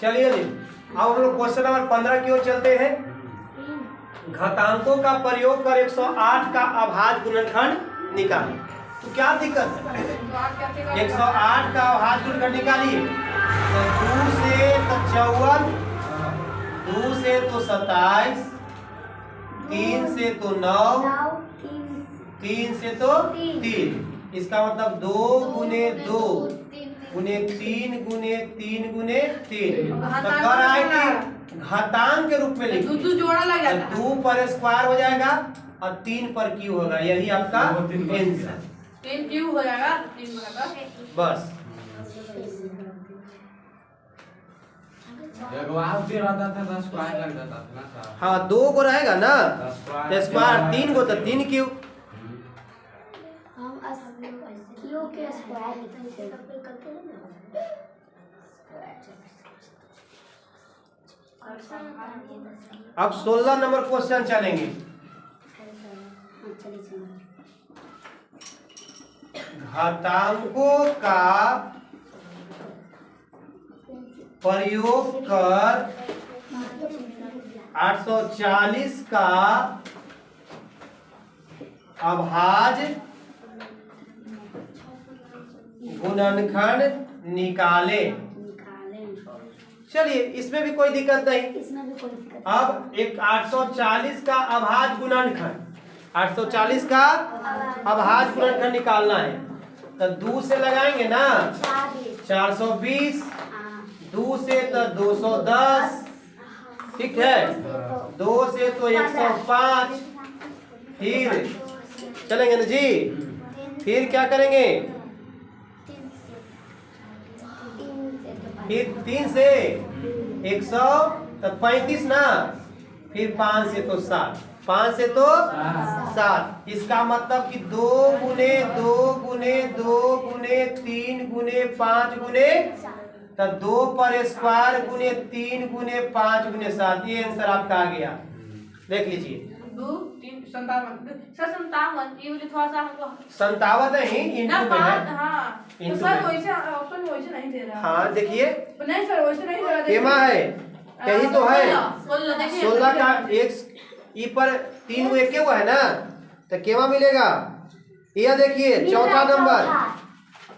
चलिए जी, अब हम लोग क्वेश्चन नंबर 15 की ओर चलते हैं। घातांकों का प्रयोग कर 108 का अभाज्य गुणनखंड निकालें। तो क्या दिक्कत है? 108 का अभाज्य गुणनखंड निकालिए। तो 2 से तो 54, 2 से तो 27, 3 से तो 9, 3 से तो 3। इसका मतलब 2 गुने 2 गुने 3 गुने 3 गुने 3। तो कर आए कि घातांक के रूप में लिखिए। 2 जोड़ा लग जाता है। 2 पर स्क्वायर हो जाएगा और 3 पर क्यू होगा। यही आपका आंसर। 3 क्यू हो जाएगा, 3 बराबर बस रहता था स्क्वायर लग जाता था ना। हाँ, 2 को रहेगा ना तो स्क्वायर, 3 को तो 3 क्यू। क्यू के स्क्वायर लिखते हैं। अब 16 नंबर क्वेश्चन चलेंगे। घातांकों का प्रयोग कर 840 का अभाज्य गुणनखंड निकाले। चलिए, इसमें भी कोई दिक्कत नहीं। इसमें भी कोई दिक्कत अब एक 840 का अभाज्य गुणनखंड, 840 का अभाज्य गुणनखंड निकालना है। तो 2 से लगाएंगे ना 420, 2 से तो 210, ठीक है, 2 से तो 105। फिर चलेंगे ना जी, फिर क्या करेंगे? फिर 3 से 135 ना, फिर 5 से तो 7, 5 से तो 7। इसका मतलब कि 2 गुने 2 गुने 2 गुने 3 गुने 5 गुने, तो 2 पर स्क्वायर गुने 3 गुने 5 गुने 7। ये आंसर आपका आ गया। देख लीजिए 2 3 57 सर 57। ये मुझे थोड़ा सा हमको 57 है ही इंटू में है। हाँ तो इंटू सर में। वैसे ऑप्शन में वैसे नहीं दे रहा। हाँ देखिए, नहीं सर वैसे नहीं दे रहा। केमा है, कहीं तो है 16 देखिए 16 का एक ई पर 3 को एक है ना, तो केमा मिलेगा? यह देखिए चौथा नंबर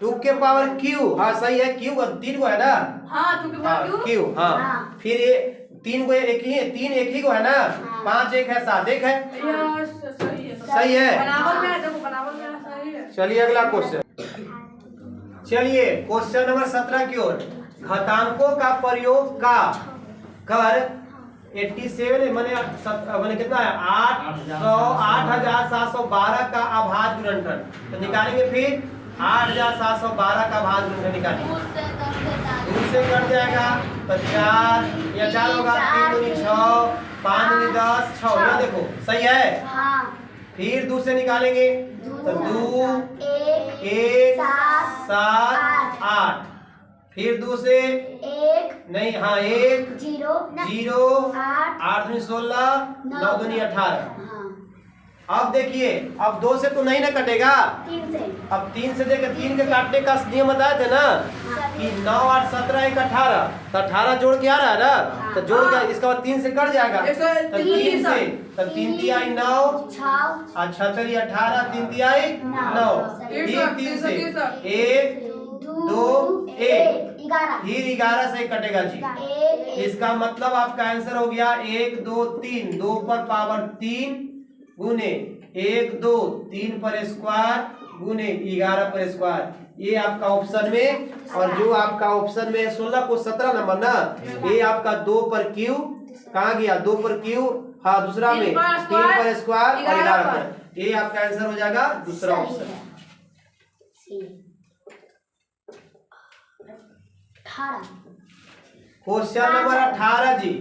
2 के पावर क्यू। हाँ सही है, क्यू 3 को है ना। हाँ क्योंकि हाँ क्यों क्यू। हाँ फिर ये 3 को एक ही है, 3 एक ही को है ना, 5 एक है, 7 एक है। यार सही है। सही है। बराबर में है, देखो बराबर में सही है। चलिए अगला क्वेश्चन। चलिए क्वेश्चन नंबर 17 की ओर। घातांकों का प्रयोग का कर 87 मैंने कितना है 8712 का अभाज्य गुणनखंड। तो निकालेंगे फिर 8712 का अभाज्य गुणनखंड निकालेंगे। 2 से कट जाएगा तो 4 या 4 होगा, 3 दूनी 6, 5 दूनी 10, 6। ये देखो सही है। हाँ। फिर 2 से निकालेंगे तो 2 1 7 8। फिर 2 से 1 नहीं, हाँ 1 0 0 8 दूनी 16, 9 दूनी 18। अब देखिए, अब 2 से तो नहीं ना कटेगा। 3 से अब 3 से देखिए, 3 के काटने का नियम बताए थे ना कि 9 8 17 1 18। तो 18 जोड़ के आ रहा है ना, तो जोड़ के इसका बाद 3 से कट जाएगा। तो 3 से तब 3 तिया 9 और 6 18, 3 तिया 9। फिर 3 से 1 2 1, 11 फिर 11 से कटेगा जी। इसका मतलब आपका आंसर हो गया 1 2 3, 2 पर पावर 3 गुने 1 2 3 पर स्क्वायर गुने 11 पर स्क्वायर। ये आपका ऑप्शन में, और जो आपका ऑप्शन में 16 को 17 नंबर ना, ये आपका 2 पर क्यू कहाँ गया? 2 पर क्यू, हाँ दूसरा में 3 पर स्क्वायर और 11 पर। ये आपका आंसर हो जाएगा दूसरा ऑप्शन। 18 क्वेश्चन नंबर 18 जी।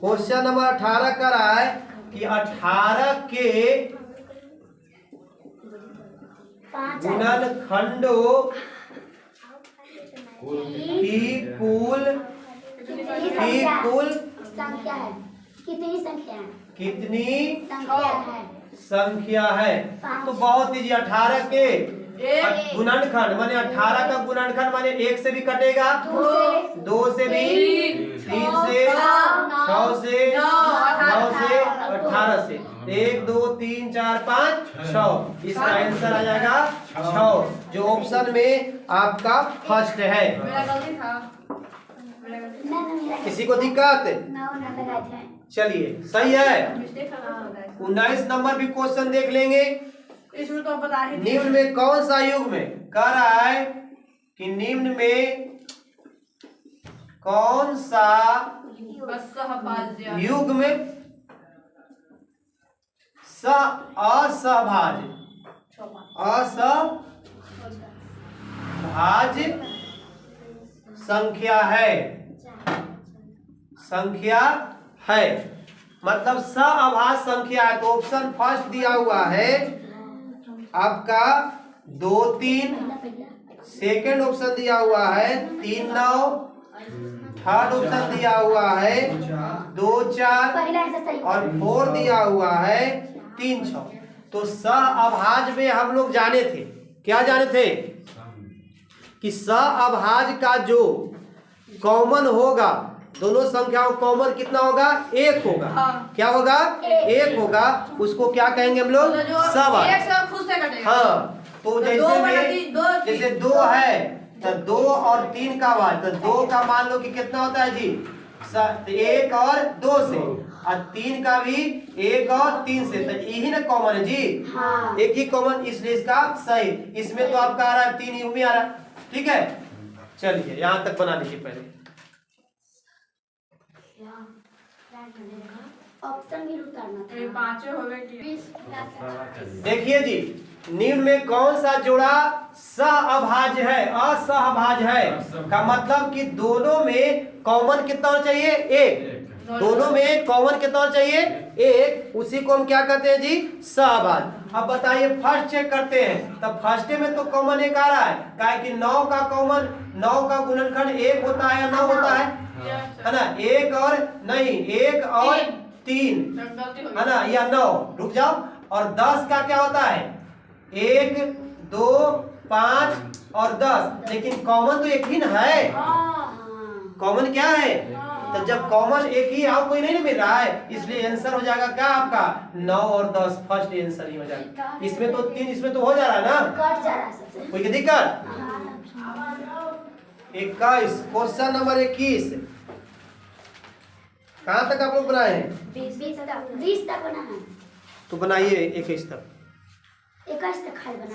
क्वेश्चन नंबर 18 कर रहा है कि 18 के गुणनखंडों की कुल संख्या है। कितनी संख्या है? कितनी संख्या है? संख्या है? तो बहुत ही 18 के एक गुणनखंड माने 18 का गुणनखंड माने 1 से भी कटेगा, 2 से भी, 3 से, 6 से, 9 से, 18 से, 1 2 3 4 5 6। इसका आंसर आ जाएगा 6, जो ऑप्शन में आपका फर्स्ट है। मेरा गलती था, मेरा गलती ना ना मेरा किसी को दिक्कत? ना ना लगाए थे। चलिए सही है। मिस्टेक था। 19 नंबर भी क्वेश्चन देख लेंगे। इसमें तो बता ही दिया। निम्न में कौन सा युग में कह रहा है कि निम्न में कौन सा असहभाज्य युग में असहभाज्य संख्या है, मतलब सअभाज्य संख्या है। तो ऑप्शन फर्स्ट दिया हुआ है आपका 2 3, सेकंड ऑप्शन दिया हुआ है 3 9, थर्ड ऑप्शन दिया हुआ है 2 4 पहला आंसर सही। और 4 दिया हुआ है 3 6। तो सअभाज्य में हम लोग जाने थे, क्या जाने थे कि सअभाज्य का जो कॉमन होगा, दोनों संख्याओं कॉमन कितना होगा? 1 होगा। हाँ। क्या होगा? 1 होगा। उसको क्या कहेंगे हम लोग? सअभाज्य। एक से खुद से कटेगा। हाँ, तो तो जैसे 2 में बटा 3, 2 जैसे 2 है तो 2 और 3 का भाग, तो 2 का मान लो कि कितना होता है जी? 1 और 2 से, और 3 का भी 1 और 3 से, तो यही ना कॉमन है जी। हाँ। एक ही कॉमन, इसलिए इसका सही। इसमें तो आपका आ रहा है 3 युग में आ रहा है। ठीक है, चलिए यहाँ तक बना लीजिए पहले। ऑप्शन भी उतारना ये था। पांचों हो गए कि देखिए जी, निम्न में कौन सा जोड़ा सहअभाज्य है, असहभाज्य है? का मतलब कि दोनों में कॉमन कितना होना चाहिए? 1। दोनों में कॉमन कितना होना चाहिए? 1। उसी को हम क्या कहते हैं जी? सहअभाज्य। अब बताइए, फर्स्ट चेक करते हैं। तब फर्स्ट में तो कॉमन 1 आ रहा है, काहे कि 9 का कॉमन, 9 का गुणनखंड 1 होता है या 9 होता है ना? 1 और नहीं, 1 और 3 गलती हो है ना, या 9। रुक जाओ। और 10 का क्या होता है? 1 2 5 और 10। लेकिन कॉमन तो एक ही ना है। कॉमन क्या है? तो जब कॉमन एक ही और कोई नहीं मिल रहा है, इसलिए आंसर हो जाएगा क्या आपका? 9 और 10 फर्स्ट आंसर ही हो जाएगा। इसमें तो 3, इसमें तो हो जा रहा है ना? कट जा रहा है सबसे। कोई दिक्कत? 21 क्वेश्चन नंबर 21 कहाँ तक आप लोग बनाए हैं? 20 तक बना है। तो बनाइए 21 तक। 21 तक खाली बना है।